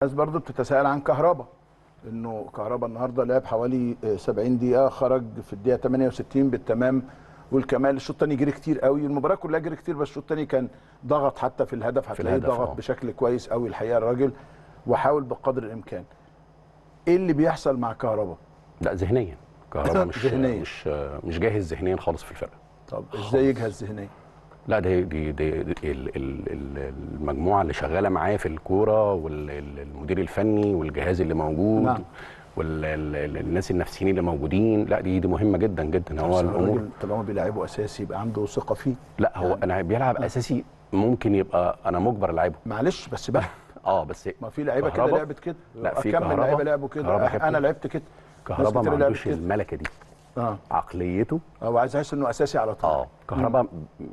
الناس برضو بتتساءل عن كهربا، انه كهربا النهارده لعب حوالي 70 دقيقه، خرج في الدقيقه 68 بالتمام والكمال. الشوط الثاني جري كتير قوي، المباراه كلها جري كتير، بس الشوط الثاني كان ضغط حتى في الهدف، هتلاقيه ضغط بشكل كويس قوي الحقيقه الراجل، وحاول بقدر الامكان. ايه اللي بيحصل مع كهربا؟ لا ذهنيا كهربا ذهنيا مش جاهز ذهنيا خالص في الفرقه. طب ازاي يجهز ذهنيا؟ لا دي المجموعه اللي شغاله معاه في الكوره والمدير الفني والجهاز اللي موجود. نعم. والناس النفسيين اللي موجودين، لا دي مهمه جدا جدا. هو الراجل طالما بيلعبه اساسي يبقى عنده ثقه فيه. لا هو يعني انا بيلعب اساسي، ممكن يبقى انا مجبر العبه، معلش بس بقى بس ما في لعيبه كده لعبت كده، لا في كمل لعيبه لعبوا كده، انا لعبت كده. كهربا ما عندوش الملكه دي. عقليته هو عايز يحس انه اساسي على طول. كهربا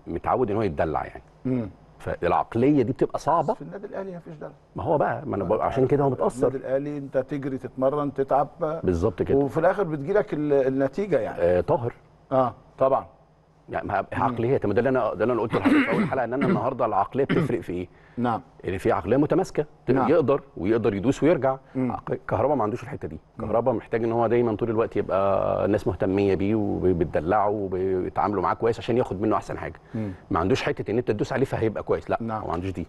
متعود ان هو يتدلع يعني. فالعقليه دي بتبقى صعبه. في النادي الاهلي مفيش دلع. ما هو بقى ما انا عشان كده هو متاثر. النادي الاهلي انت تجري تتمرن تتعب بالظبط كده، وفي الاخر بتجيلك النتيجه يعني. طاهر طبعا يعني عقليه. ده اللي انا قلته لحضرتك في اول حلقه، ان انا النهارده العقليه بتفرق في ايه؟ نعم. اللي في عقليه متماسكه يقدر يدوس ويرجع. كهربا ما عندوش الحته دي. كهربا محتاج ان هو دايما طول الوقت يبقى الناس مهتميه بيه وبتدلعه وبيتعاملوا معاه كويس عشان ياخد منه احسن حاجه. ما عندوش حته ان انت تدوس عليه فهيبقى كويس، لا. هو ما عندوش دي.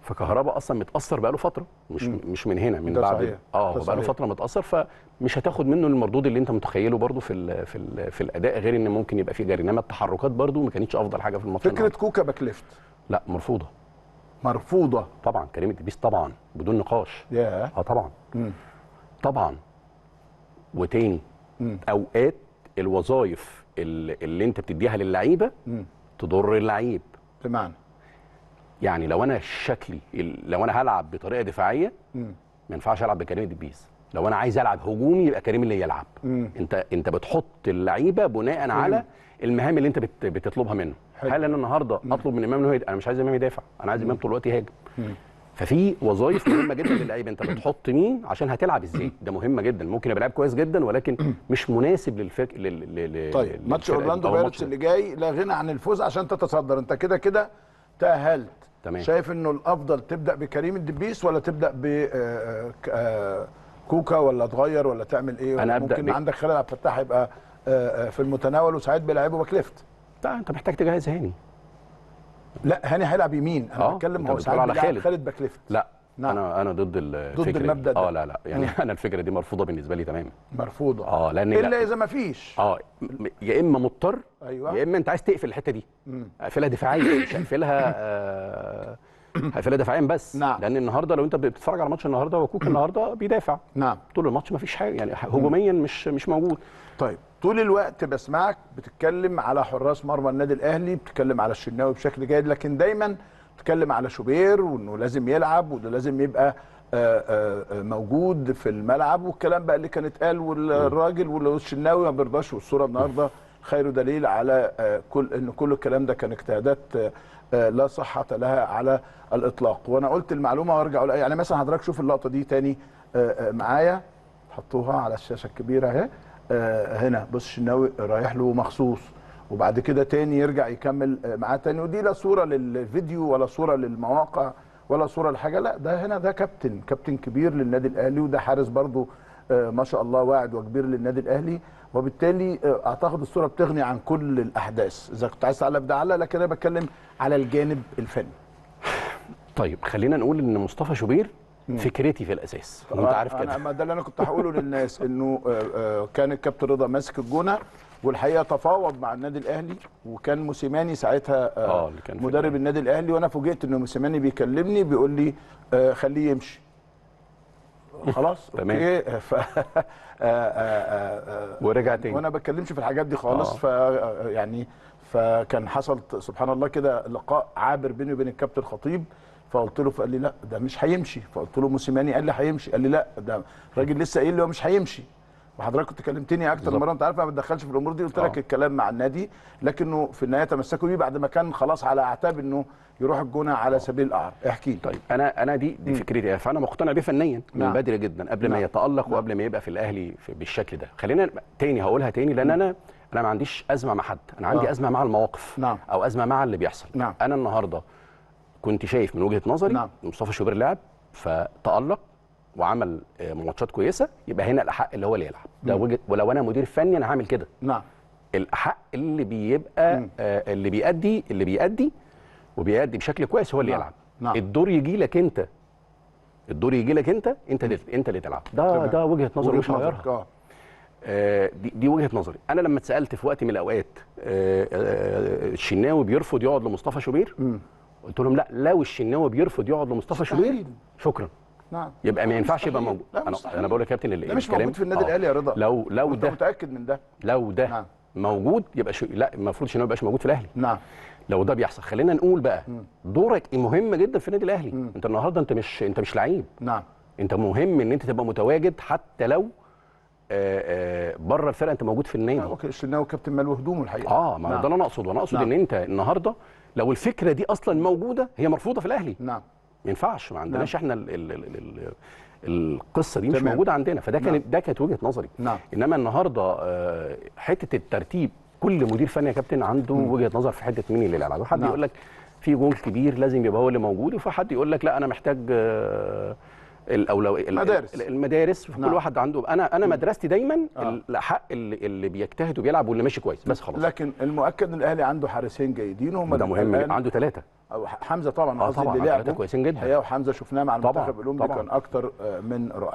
فكهربا اصلا متاثر بقاله فتره، مش من هنا، من بعد هو بقاله فتره متاثر، فمش هتاخد منه المردود اللي انت متخيله برده في الاداء، غير ان ممكن يبقى فيه جري، انما التحركات برده ما كانتش افضل حاجه في الماتش. فكره كوكا باك ليفت لا مرفوضه طبعا. كريم الدبيس طبعا بدون نقاش. طبعا. طبعا. وتاني اوقات الوظائف اللي انت بتديها للعيبه تضر اللعيب. بمعنى يعني لو انا لو انا هلعب بطريقه دفاعيه ما ينفعش العب بكريم الدبيس. لو انا عايز العب هجومي يبقى كريم اللي يلعب. انت بتحط اللعيبه بناء على المهام اللي انت بتطلبها منه. هل انا النهارده اطلب من امام انه انا مش عايز امام يدافع، انا عايز امام طول الوقت يهاجم. ففي وظائف مهمه جدا للعيبه، انت بتحط مين عشان هتلعب ازاي، ده مهمه جدا. ممكن يبقى لاعب كويس جدا ولكن مش مناسب طيب ماتش اورلاندو بايرتس اللي جاي لا غنى عن الفوز عشان تتصدر، انت كده تأهلت. تمام. شايف انه الافضل تبدا بكريم الدبيس ولا تبدا كوكا ولا تغير ولا تعمل ايه؟ انا ممكن عندك خالد عبد الفتاح يبقى في المتناول وساعات بيلعبوا باك ليفت. لا انت محتاج تجهز هاني. لا هاني هيلعب يمين، انا بتكلم هو ساعات بيلعب خالد باك ليفت. لا نعم. انا ضد المبدا ده. لا يعني انا الفكره دي مرفوضه بالنسبه لي تماما. مرفوضه لان الا اذا ما فيش يا اما مضطر. أيوة. يا اما انت عايز تقفل الحته دي. اقفلها دفاعيا، مش هقفلها هقفلها دفاعيا بس. نعم. لان النهارده لو انت بتتفرج على ماتش النهارده وكوكا النهارده بيدافع. نعم. طول الماتش ما فيش حاجه يعني هجوميا مش موجود. طيب طول الوقت بسمعك بتتكلم على حراس مرمى النادي الاهلي، بتتكلم على الشناوي بشكل جيد، لكن دايما بتتكلم على شوبير وانه لازم يلعب وده لازم يبقى موجود في الملعب، والكلام بقى اللي كان اتقال، والراجل والشناوي ما بيرضاش. والصوره النهارده خير دليل على كل الكلام ده كان اجتهادات لا صحه لها على الاطلاق. وانا قلت المعلومه وارجع اقول يعني مثلا حضرتك شوف اللقطه دي تاني معايا، حطوها على الشاشه الكبيره اهي. هنا بص الشناوي رايح له مخصوص، وبعد كده تاني يرجع يكمل معاه تاني، ودي لا صوره للفيديو ولا صوره للمواقع ولا صوره لحاجه، لا ده هنا ده كابتن كبير للنادي الاهلي، وده حارس برضو ما شاء الله واعد وكبير للنادي الاهلي، وبالتالي اعتقد الصوره بتغني عن كل الاحداث. اذا كنت عايز تعلق ده لكن انا بتكلم على الجانب الفني. طيب خلينا نقول ان مصطفى شوبير فكرتي في الاساس، وانت عارف كده. انا ده اللي انا كنت هقوله للناس، انه كان الكابتن رضا ماسك الجونه، والحقيقه تفاوض مع النادي الاهلي، وكان موسيماني ساعتها مدرب النادي الاهلي، وانا فوجئت انه موسيماني بيكلمني بيقول لي خليه يمشي. خلاص اوكي. ورجع تاني، وانا ما بتكلمش في الحاجات دي خالص. فكان حصل سبحان الله كده لقاء عابر بيني وبين الكابتن خطيب، فقلت له، فقال لي لا ده مش هيمشي، فقلت له موسيماني قال لي هيمشي، قال لي لا ده الراجل لسه قايل لي هو مش هيمشي. وحضرتك كنت كلمتني اكتر مره، انت عارف ما بتدخلش في الامور دي، قلت لك الكلام مع النادي، لكنه في النهايه تمسكوا بيه بعد ما كان خلاص على اعتاب انه يروح الجونه على سبيل الاعاره. احكي لي. طيب انا دي فكرتي، فانا مقتنع بيه فنيا من بدري جدا قبل ما يتالق وقبل ما يبقى في الاهلي بالشكل ده. خلينا تاني هقولها تاني، لان انا ما عنديش ازمه مع حد، انا عندي ازمه مع المواقف. او ازمه مع اللي بيحصل. انا النهارده كنت شايف من وجهه نظري مصطفى شوبير لاعب فتالق وعمل ماتشات كويسه، يبقى هنا الاحق اللي هو اللي يلعب. ده وجهه، ولو انا مدير فني انا هعمل كده. نعم. الاحق اللي بيبقى اللي بيأدي وبيأدي بشكل كويس هو اللي يلعب. نعم. الدور يجي لك انت، انت اللي تلعب. ده وجهه نظري مش هغيرها. دي وجهه نظري. انا لما اتسالت في وقت من الاوقات الشناوي بيرفض يقعد لمصطفى شوبير، قلت لهم لا، لو الشناوي بيرفض يقعد لمصطفى شوبير شكرا. نعم. يبقى ما ينفعش يبقى موجود. انا بقول لك يا كابتن ده مش موجود في النادي الاهلي يا رضا. لو ده متاكد من ده. لو ده نعم. موجود يبقى لا، المفروض الشناوي ما يبقاش موجود في الاهلي. نعم. لو ده بيحصل، خلينا نقول بقى دورك مهم جدا في النادي الاهلي. انت النهارده انت مش لعيب. نعم. انت مهم ان انت تبقى متواجد حتى لو بره الفرقه انت موجود في النادي. الشناوي كابتن مال وهدومه الحقيقه. ما ده اللي انا اقصده. وانا اقصد ان انت النهارده لو الفكره دي اصلا موجوده، هي مرفوضه في الاهلي. نعم. ما ينفعش، ما عندناش احنا القصه دي مش موجوده عندنا. فده كانت وجهه نظري. نعم. انما النهارده حته الترتيب، كل مدير فني يا كابتن عنده وجهه نظر في حته مين اللي يلعب. وحد يقول لك في جول كبير لازم يبقى هو اللي موجود، وفي حد يقول لك لا انا محتاج المدارس. كل واحد عنده. انا مدرستي دايما الاحق اللي بيجتهد وبيلعب واللي ماشي كويس بس خلاص. لكن المؤكد ان الاهلي عنده حارسين جيدين، وهم ده مهم. عنده 3. حمزه طبعا قصدي اللي لعبه كويسين جدا الحقيقه، وحمزه شفناه مع المنتخب الاولمبي كان اكتر من رائع.